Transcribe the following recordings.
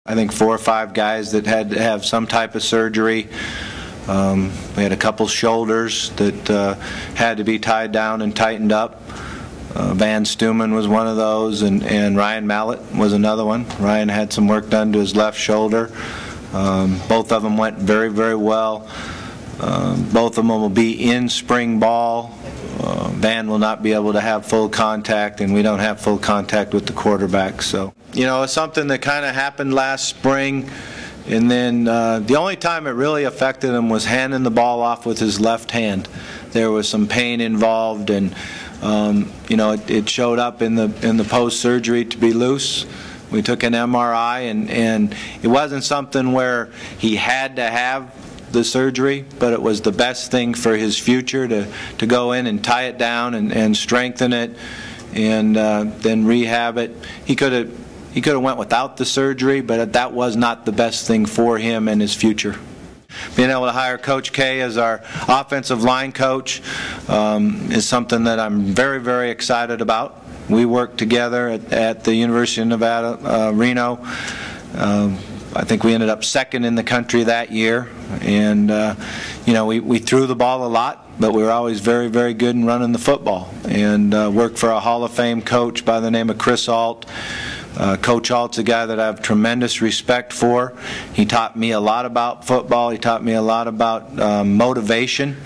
I think 4 or 5 guys that had to have some type of surgery. We had a couple shoulders that had to be tied down and tightened up. Van Stuman was one of those, and Ryan Mallett was another one. Ryan had some work done to his left shoulder. Both of them went very, very well. Both of them will be in spring ball. Van will not be able to have full contact, and we don't have full contact with the quarterback. So, you know, it's something that kind of happened last spring. And then the only time it really affected him was handing the ball off with his left hand. There was some pain involved, and you know, it showed up in the post-surgery to be loose. We took an MRI, and it wasn't something where he had to have the surgery, but it was the best thing for his future to go in and tie it down and strengthen it, and then rehab it. He could have went without the surgery, but that was not the best thing for him and his future. Being able to hire Coach K as our offensive line coach is something that I'm very, very excited about. We worked together at the University of Nevada, Reno. I think we ended up second in the country that year, and you know, we threw the ball a lot, but we were always very, very good in running the football. And worked for a Hall of Fame coach by the name of Chris Alt. Coach Alt's a guy that I have tremendous respect for. He taught me a lot about football. He taught me a lot about motivation.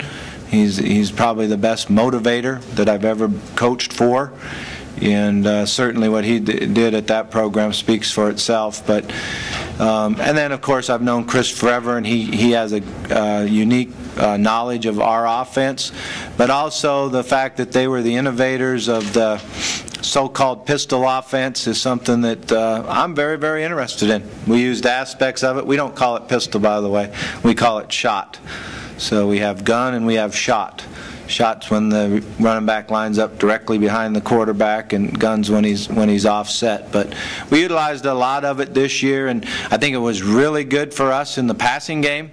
He's probably the best motivator that I've ever coached for. And certainly what he did at that program speaks for itself. But and then, of course, I've known Chris forever, and he has a unique knowledge of our offense, but also the fact that they were the innovators of the so-called pistol offense is something that I'm very, very interested in. We used aspects of it. We don't call it pistol, by the way. We call it shot. So we have gun and we have shot. Shot's when the running back lines up directly behind the quarterback, and guns when he's offset. But we utilized a lot of it this year, and I think it was really good for us in the passing game.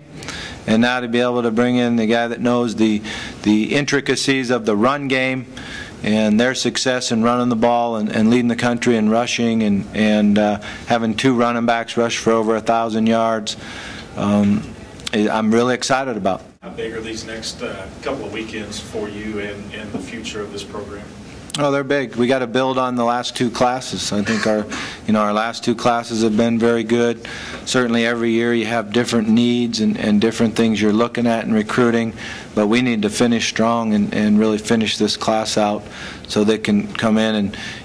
And now to be able to bring in the guy that knows the intricacies of the run game and their success in running the ball and leading the country in rushing, and having 2 running backs rush for over 1,000 yards, I'm really excited about. How big are these next couple of weekends for you and the future of this program? Oh, they're big. We got to build on the last 2 classes. I think our last 2 classes have been very good. Certainly every year you have different needs and different things you're looking at in recruiting, but we need to finish strong and really finish this class out so they can come in.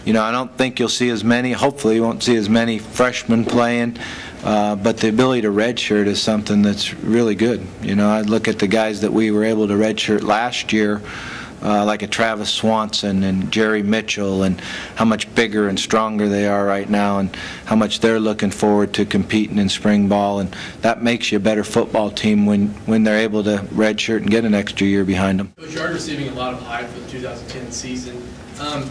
And I don't think you'll see as many, hopefully you won't see as many freshmen playing, but the ability to redshirt is something that's really good. I look at the guys that we were able to redshirt last year, like a Travis Swanson and Jerry Mitchell, and how much bigger and stronger they are right now, and how much they're looking forward to competing in spring ball. And that makes you a better football team when they're able to redshirt and get an extra year behind them. Coach, you are receiving a lot of hype for the 2010 season.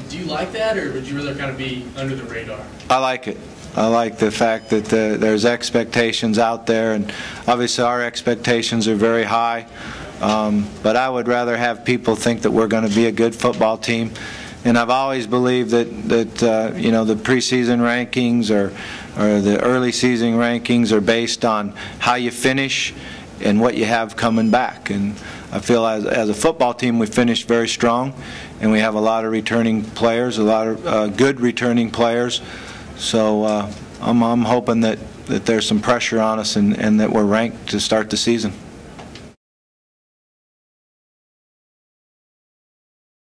Do you like that, or would you rather kind of be under the radar? I like it. I like the fact that there's expectations out there, and obviously our expectations are very high. But I would rather have people think that we're going to be a good football team. And I've always believed that the preseason rankings or the early season rankings are based on how you finish and what you have coming back. And I feel as a football team we finished very strong, and we have a lot of returning players, a lot of good returning players. So I'm hoping that there's some pressure on us and that we're ranked to start the season.